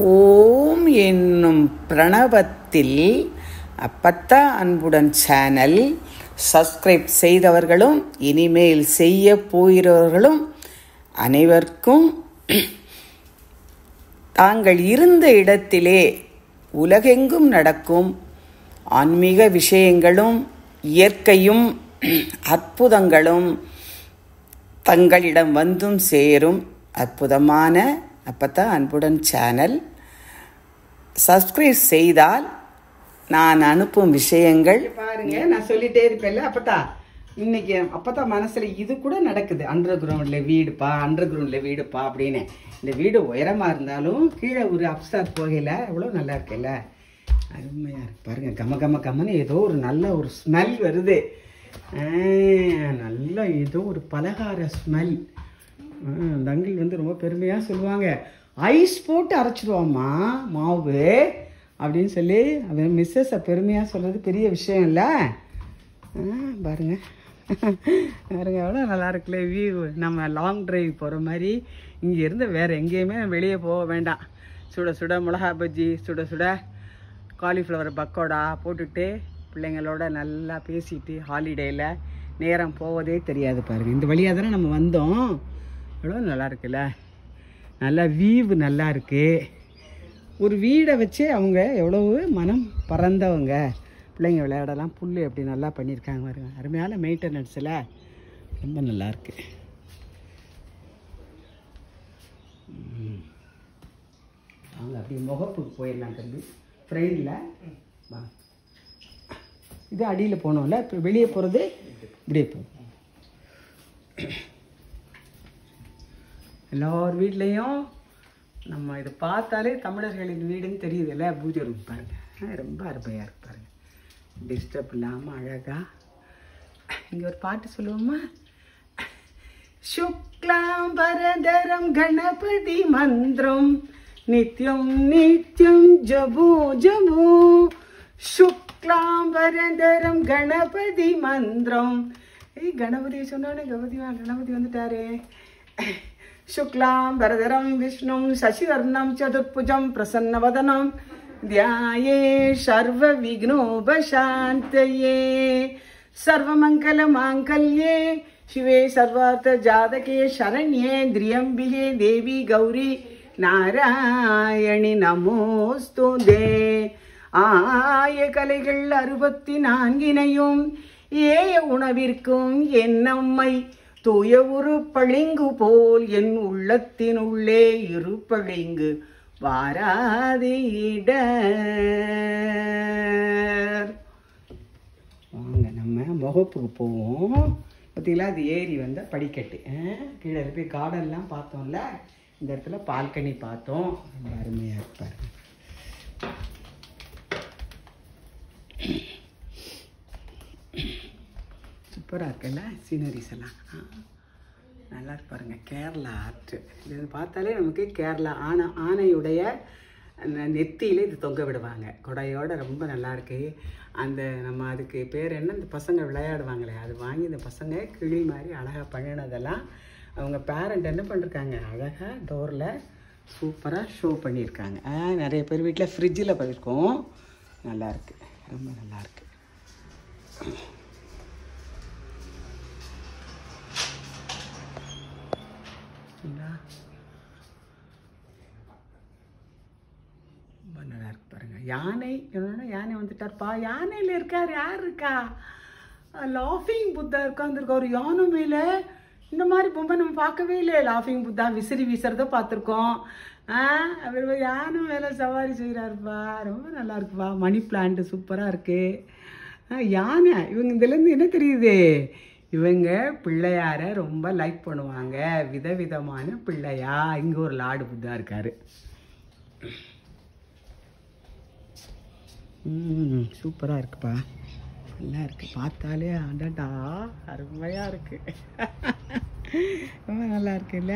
ஓம் என்னும் பிரணவத்தில் அப்பத்தா அன்புடன் சேனல் சப்ஸ்கிரைப் செய்தவர்களும் இனிமேல் செய்ய போகிறவர்களும் அனைவருக்கும் தாங்கள் இருந்த இடத்திலே உலகெங்கும் நடக்கும் ஆன்மீக விஷயங்களும் இயற்கையும் அற்புதங்களும் தங்களிடம் வந்தும் சேரும் அற்புதமான அப்பத்தா அன்புடன் சேனல் சப்ஸ்கிரைப் செய்தால் நான் அனுப்பும் விஷயங்கள் பாருங்க. நான் சொல்லிட்டே இருப்பேன்ல அப்பத்தா, இன்னைக்கு அப்பத்தா மனசுல இது கூட நடக்குது. அண்டர் கிரவுண்ட்ல வீடுப்பா அப்படின்னு. இந்த வீடு உயரமா இருந்தாலும் கீழே ஒரு அப்சார் போகல, எவ்வளோ நல்லா இருக்குல்ல, அருமையா இருக்கு பாருங்க. கம்மன்னு ஏதோ ஒரு நல்ல ஒரு ஸ்மெல் வருது. நல்ல ஏதோ ஒரு பலகார ஸ்மெல். தங்கில் வந்து ரொம்ப பெருமையாக சொல்லுவாங்க, ஐஸ் போட்டு அரைச்சிடுவோம்மா மாவு அப்படின்னு சொல்லி அவன் மிஸ்ஸஸை பெருமையாக சொல்கிறது பெரிய விஷயம் இல்லை. பாருங்க பாருங்க எவ்வளோ நல்லா இருக்குல்ல வியூ. நம்ம லாங் ட்ரைவ் போகிற மாதிரி இங்கேருந்து வேறு எங்கேயுமே வெளியே போக வேண்டாம். சுட சுட மிளகா பஜ்ஜி, சுட சுட காலிஃப்ளவர் பக்கோடா போட்டுட்டு பிள்ளைங்களோட நல்லா பேசிட்டு ஹாலிடேயில் நேரம் போவதே தெரியாது பாருங்கள். இந்த வழியாக தானே நம்ம வந்தோம். எவ்வளோ நல்லா இருக்குல்ல, நல்லா வியூ நல்லா இருக்குது. ஒரு வீடை வச்சு அவங்க எவ்வளவு மனம் பறந்தவங்க. பிள்ளைங்க விளையாடலாம், புல் எப்படி நல்லா பண்ணியிருக்காங்க பாருங்க. அருமையான மெயின்டெனன்ஸில் ரொம்ப நல்லாயிருக்கு. அவங்க அப்படி முகப்புக்கு போயிடலாம் தம்பி, ட்ரெயினில் வா. இது அடியில் போனோம்ல, இப்போ வெளியே போகிறது இப்படியே போகும். எல்லார் வீட்லேயும் நம்ம இதை பார்த்தாலே தமிழர்களின் வீடுன்னு தெரியுதுல்ல. பூஜை ரூம் பாருங்கள், ரொம்ப அருமையாக இருக்கு பாருங்கள். டிஸ்டர்ப் இல்லாமல் அழகாக. இங்கே ஒரு பாட்டு சொல்லுவோமா? சுக்லாம் பரதரம் கணபதி மந்திரம் நித்யம் நித்யம் ஜபோ ஜபோ. சுக்லாம் பரதரம் கணபதி மந்திரம். கணபதி சொன்னோன்னே கணபதி வந்துட்டாரே. शुक्लां वरदरं विष्णुं शशिवर्णं चतुर्भुजं प्रसन्नवदनं ध्याये सर्वविघ्नोपशान्तये. सर्वमङ्गलमाङ्गल्ये शिवे सर्वार्थजातके शरण्ये त्र्यम्बिके देवी गौरी नारायणि நமோஸ்துதே. ஆய கலைகள் 64 ஏய உணவிற்கும் என்னம்மை தூய உரு பளிங்கு போல் என் உள்ளத்தினுள்ளே இருப்பளிங்கு வாராதீட. வாங்க நம்ம முகப்புக்கு போவோம். பார்த்தீங்களா, அது ஏறி வந்த படிக்கட்டு. கீழே இருக்க கார்டன்லாம் பார்த்தோம்ல, இந்த இடத்துல பால்கனி பார்த்தோம். ரொம்ப அருமையாக இருப்பார். சூப்பராக இருக்குல்ல சீனரிஸ் எல்லாம், நல்லா இருக்கு பாருங்க. கேரளா ஆற்று இது பார்த்தாலே நமக்கு கேரளா ஆனையுடைய அந்த நெத்தியில் இது தொங்க விடுவாங்க கொடையோட. ரொம்ப நல்லாயிருக்கு. அந்த நம்ம அதுக்கு பேர் என்ன, இந்த பசங்க விளையாடுவாங்களே அது வாங்கி இந்த பசங்க கிளி மாதிரி அழகாக பண்ணினதெல்லாம் அவங்க பேரண்ட் என்ன பண்ணிருக்காங்க, அழகாக டோரில் சூப்பராக ஷோ பண்ணியிருக்காங்க. நிறைய பேர் வீட்டில் ஃப்ரிட்ஜில் பண்ணியிருக்கோம். நல்லாயிருக்கு, ரொம்ப நல்லாயிருக்கு. ரொம்ப நல்லா இருக்கு பாருங்க. யானை யானை வந்துட்டார்ப்பா. யானையில் இருக்கார், யார் இருக்கா? லாஃபிங் புத்தா உட்காந்துருக்கா ஒரு யானை மேலே. இந்த மாதிரி பொம்மை நம்ம பார்க்கவே இல்லை. லாஃபிங் புத்தா விசிறி வீசுறத பார்த்துருக்கோம். அவர் யானை மேலே சவாரி செய்கிறாருப்பா. ரொம்ப நல்லா இருக்குப்பா. மணி பிளான்ட்டு சூப்பராக இருக்கு. யானை இவங்க இதுலேருந்து என்ன தெரியுது, இவங்க பிள்ளையார ரொம்ப லைக் பண்ணுவாங்க. விதவிதமான பிள்ளையா. இங்கே ஒரு லாடு புத்தா இருக்காரு. சூப்பராக இருக்குப்பா, நல்லா இருக்கு. பார்த்தாலே அடடா அருமையாக இருக்கு. ரொம்ப நல்லா இருக்குல்ல.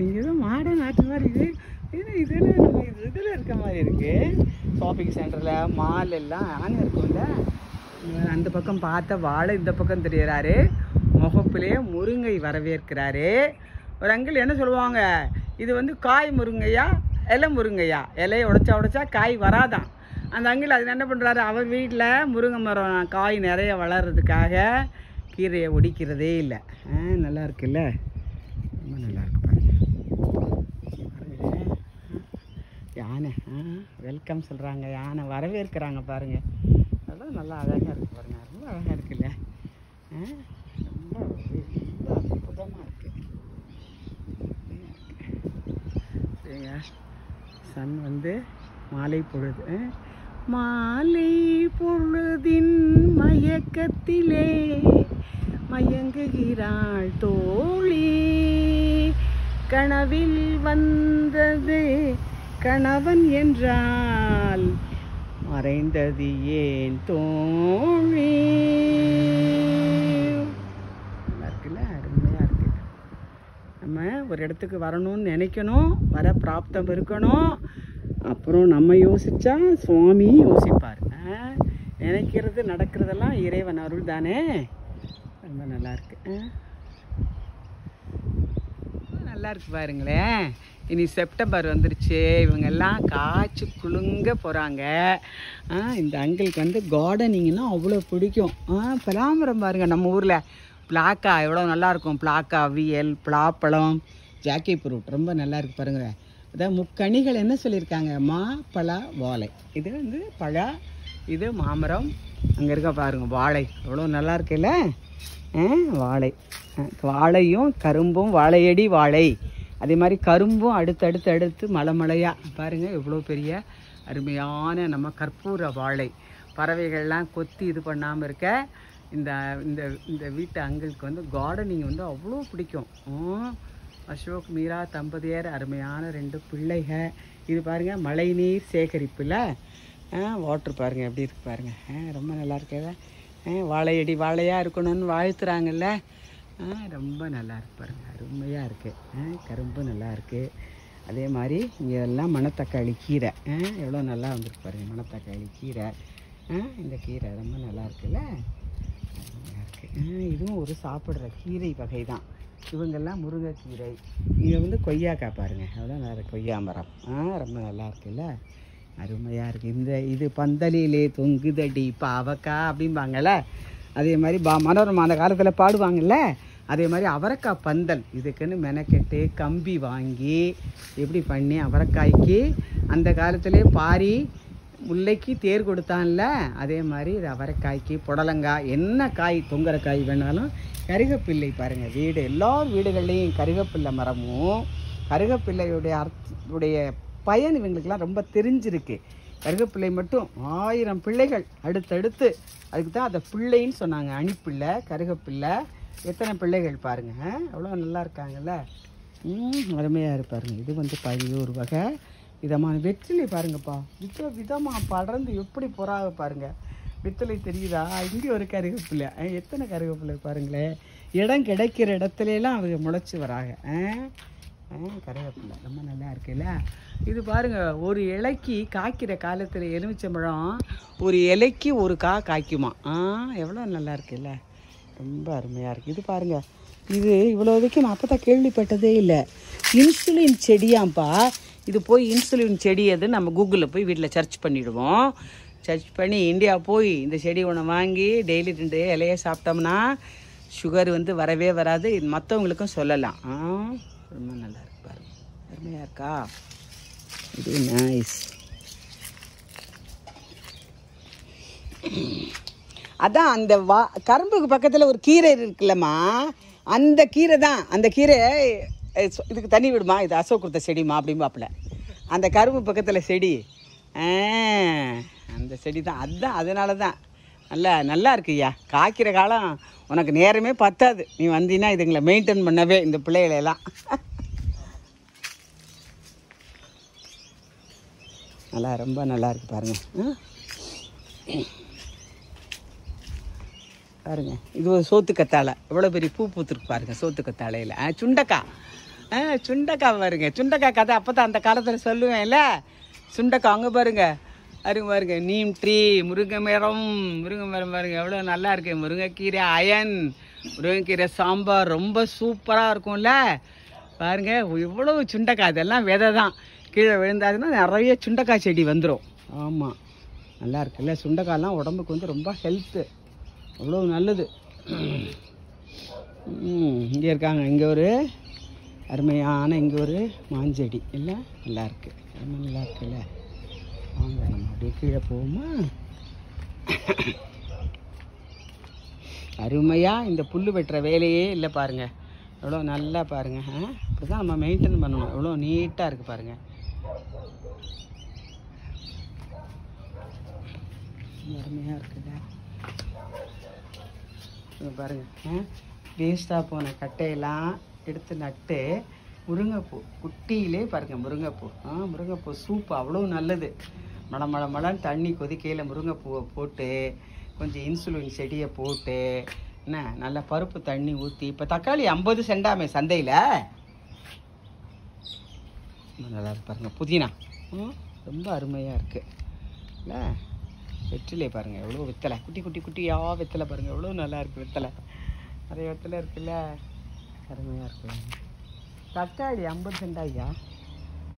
இங்கே தான் மாடர்ன் ஆட்டு மாதிரி இது. இதில் நம்ம இதில் இருக்க மாதிரி இருக்கு. ஷாப்பிங் சென்டரில் மால் எல்லாம் ஆனை இருக்கும்ல. அந்த பக்கம் பார்த்த வாழை இந்த பக்கம் தெரிகிறாரு. முகப்பிலே முருங்கை வரவேற்கிறாரு. ஒரு அங்கிள் என்ன சொல்லுவாங்க, இது வந்து காய் முருங்கையா, இலை முருங்கையா. இலையை உடைச்சா காய் வராதான். அந்த அங்கிள் அது என்ன பண்ணுறாரு, அவர் வீட்டில் முருங்கை மரம் காய் நிறைய வளர்கிறதுக்காக கீரையை ஒடிக்கிறதே இல்லை. நல்லா இருக்குல்ல, ரொம்ப நல்லா இருக்கு பாருங்க. யானை வெல்கம் சொல்கிறாங்க, யானை வரவேற்கிறாங்க பாருங்கள். அதெல்லாம் நல்லா அழகாக இருக்குது பாருங்கள், ரொம்ப அழகாக இருக்குல்ல, ரொம்ப ரொம்ப அற்புதமாக இருக்குது. சன் வந்து மாலை பொழுது, மாலை பொழுதின் மயக்கத்திலே மயங்குகிறாள் தோழி, கனவில் வந்தது கணவன் என்றால் மறைந்தது ஏன் தோழி. நல்லா இருக்குல்ல, அருமையாக இருக்கு. நம்ம ஒரு இடத்துக்கு வரணும்னு நினைக்கணும், வர பிராப்தம் இருக்கணும். அப்புறம் நம்ம யோசித்தா சுவாமி யோசிப்பார். நினைக்கிறது நடக்கிறதெல்லாம் இறைவன் அருள் தானே. ரொம்ப நல்லா இருக்கு, நல்லா இருக்கு பாருங்களேன். இனி செப்டம்பர் வந்துருச்சு, இவங்கெல்லாம் காய்ச்சி குலுங்க போகிறாங்க. இந்த அங்கிளுக்கு வந்து கார்டனிங்னா அவ்வளோ பிடிக்கும். பலாமரம் பாருங்கள், நம்ம ஊரில் பிளாக்கா எவ்வளோ நல்லாயிருக்கும். பிளாக்கா, அவியல், பலாப்பழம், ஜாக்கி ஃப்ரூட் ரொம்ப நல்லா இருக்குது பாருங்கள். அதான் முக்கணிகள் என்ன சொல்லியிருக்காங்க, மா, பலா, வாழை. இது வந்து பழா, இது மாமரம். அங்கே இருக்க பாருங்கள் வாழை, எவ்வளோ நல்லா இருக்குல்ல. வாழை, வாழையும் கரும்பும், வாழையடி வாழை. அதே மாதிரி கரும்பும் அடுத்து மலையாக பாருங்கள், எவ்வளோ பெரிய அருமையான நம்ம கற்பூர வாழை. பறவைகள்லாம் கொத்தி இது பண்ணாமல் இருக்க இந்த இந்த இந்த வீட்டு அங்கிளுக்கு வந்து கார்டனிங் வந்து அவ்வளோ பிடிக்கும். அசோக் மீரா தம்பதியர், அருமையான 2 பிள்ளைக. இது பாருங்கள் மழை நீர் சேகரிப்பில் வாட்ரு பாருங்கள் எப்படி இருக்கு பாருங்கள். ரொம்ப நல்லா இருக்குல்ல. வாழையடி வாழையாக இருக்கணும்னு வாழ்த்துறாங்கல்ல. ரொம்ப நல்லா இருக்கு பாருங்கள், அருமையாக இருக்குது. கரும்பு நல்லா இருக்குது. அதே மாதிரி இங்கே எல்லாம் மணத்தக்காளி கீரை எவ்வளோ நல்லா வந்துருக்கு பாருங்கள். மணத்தக்காளி கீரை, இந்த கீரை ரொம்ப நல்லா இருக்குல்ல, நல்லா இருக்குது. இதுவும் ஒரு சாப்பிட்ற கீரை வகை தான். இவங்கெல்லாம் முருங்கைக்கீரை. இங்கே வந்து கொய்யாக்காய் பாருங்கள், எவ்வளோ நல்லா கொய்யா மரம். ரொம்ப நல்லா இருக்குல்ல, அருமையாக இருக்குது. இது பந்தலிலே தொங்குதடி பாவக்காய் அப்படிம்பாங்கள்ல, அதே மாதிரி மனோரமா அந்த காலத்தில் பாடுவாங்கள்ல, அதே மாதிரி அவரைக்காய் பந்தல். இதுக்குன்னு மெனக்கெட்டு கம்பி வாங்கி எப்படி பண்ணி அவரைக்காய்க்கு அந்த காலத்திலே பாரி முல்லைக்கு தேர் கொடுத்தான்ல, அதே மாதிரி இது அவரைக்காய்க்கு புடலங்காய், என்ன காய் தொங்குற காய் வேணாலும். கருகப்பிள்ளை பாருங்கள், வீடு எல்லார் வீடுகள்லேயும் கருகப்பிள்ளை மரமும். கருகப்பிள்ளையுடைய உடைய பயன் இவங்களுக்கெல்லாம் ரொம்ப தெரிஞ்சிருக்கு. கருகப்பிள்ளை மட்டும் 1000 பிள்ளைகள் அடுத்தடுத்து. அதுக்கு தான் அதை பிள்ளைன்னு சொன்னாங்க, அணிப்பிள்ளை, கருகப்பிள்ளை. எத்தனை பிள்ளைகள் பாருங்கள், எவ்வளோ நல்லா இருக்காங்கல்ல. அருமையாக இருப்பாருங்க. இது வந்து 11 வகை விதமான வெற்றிலை பாருங்கப்பா, விதமாக படர்ந்து எப்படி போறாக பாருங்கள். வெற்றிலை தெரியுதா? இங்கே ஒரு கருகப்பிள்ளை, எத்தனை கருகப்பிள்ளை பாருங்களேன். இடம் கிடைக்கிற இடத்துலலாம் அவங்க முளைச்சி வராங்க. கருவேப்பிலை ரொம்ப நல்லா இருக்குல்ல. இது பாருங்கள், ஒரு இலைக்கு காய்க்கிற காலத்தில் எலுமிச்சம்பழம் ஒரு இலைக்கு ஒரு காய்க்குமா. எவ்வளோ நல்லா இருக்குல்ல, ரொம்ப அருமையாக இருக்குது. இது பாருங்கள், இது இவ்வளோதைக்கும் நான் அப்போ தான் கேள்விப்பட்டதே இல்லை. இன்சுலின் செடியாம்ப்பா இது. போய் இன்சுலின் செடி எது நம்ம கூகுளில் போய் வீட்டில் சர்ச் பண்ணிவிடுவோம். சர்ச் பண்ணி இந்தியா போய் இந்த செடி ஒன்று வாங்கி டெய்லி 2 இலையை சாப்பிட்டோம்னா சுகர் வந்து வரவே வராது. இது மற்றவங்களுக்கும் சொல்லலாம். ரொம்ப நல்லா இருக்கு பாருங்க, அருமையாக இருக்கா. இது நைஸ். அதான் அந்த கரும்புக்கு பக்கத்தில் ஒரு கீரை இருக்குல்லம்மா, அந்த கீரை தான். அந்த கீரை இதுக்கு தண்ணி விடுமா, இது அசோக் கொடுத்த செடிமா அப்படிம்பாப்புல. அந்த கரும்பு பக்கத்தில் செடி, அந்த செடி தான். அதுதான், அதனால தான் நல்லா இருக்குய்யா. காய்க்கிற காலம் உனக்கு நேரமே பத்தாது. நீ வந்தீங்கன்னா இதுங்களை மெயின்டைன் பண்ணவே, இந்த பிள்ளைகளெல்லாம். நல்லா, ரொம்ப நல்லா இருக்கு பாருங்கள். பாருங்க, இது ஒரு சோத்துக்கத்தாழை, எவ்வளோ பெரிய பூ பூத்துருக்கு பாருங்கள் சோத்துக்கத்தாழையில். சுண்டக்காய் பாருங்க, சுண்டக்காய் கதை அப்போ தான் அந்த காலத்தில் சொல்லுவேன்ல. சுண்டக்காய் அங்கே பாருங்க, பாருங்க, நீம் ட்ரீ, முருங்கை மரம் பாருங்க, எவ்வளோ நல்லா இருக்கு. முருங்கைக்கீரை அயன், முருங்கைக்கீரை சாம்பார் ரொம்ப சூப்பராக இருக்கும்ல. பாருங்க இவ்வளவு சுண்டைக்காய், இதெல்லாம் விதை தான். கீழே விழுந்தாதுன்னா நிறைய சுண்டைக்காய் செடி வந்துடும். ஆமாம், நல்லா இருக்குல்ல. சுண்டைக்காயெல்லாம் உடம்புக்கு வந்து ரொம்ப ஹெல்த்து, அவ்வளோ நல்லது. இங்கே இருக்காங்க, இங்கே ஒரு அருமையான இங்கே ஒரு மாஞ்செடி இல்லை, நல்லா இருக்கு, ரொம்ப நல்லா இருக்குல்ல. வாங்க நம்ம அப்படியே கீழே போவோமா. அருமையாக இந்த புல் வெட்டுற வேலையே இல்லை பாருங்கள், எவ்வளோ நல்லா பாருங்கள். இப்படி தான் நம்ம மெயின்டைன் பண்ணணும், எவ்வளோ நீட்டாக இருக்குது பாருங்கள். அருமையாக இருக்குதா பாருங்கள். வேஸ்ட்டாக போன கட்டையெல்லாம் எடுத்து நட்டு முருங்கைப்பூ குட்டியிலே பாருங்கள், முருங்கைப்பூ. முருங்கைப்பூ சூப்பு அவ்வளோ நல்லது. மழன்னு தண்ணி கொதிக்கையில் முருங்கைப்பூவை போட்டு கொஞ்சம் இன்சுலின் செடியை போட்டு என்ன நல்லா பருப்பு தண்ணி ஊற்றி. இப்போ தக்காளி 50 சென்டாமே சந்தையில். நல்லா இருக்கு பாருங்கள். புதினா ரொம்ப அருமையாக இருக்குது இல்லை. வெற்றிலே பாருங்கள் எவ்வளோ வெத்தலை, குட்டி குட்டி குட்டியாக வெத்தலை பாருங்கள், எவ்வளோ நல்லா இருக்குது வெத்தலை. நிறைய வெத்தலை இருக்குல்ல, அருமையாக இருக்குது. தக்காளி 50 சென்டாய்யா.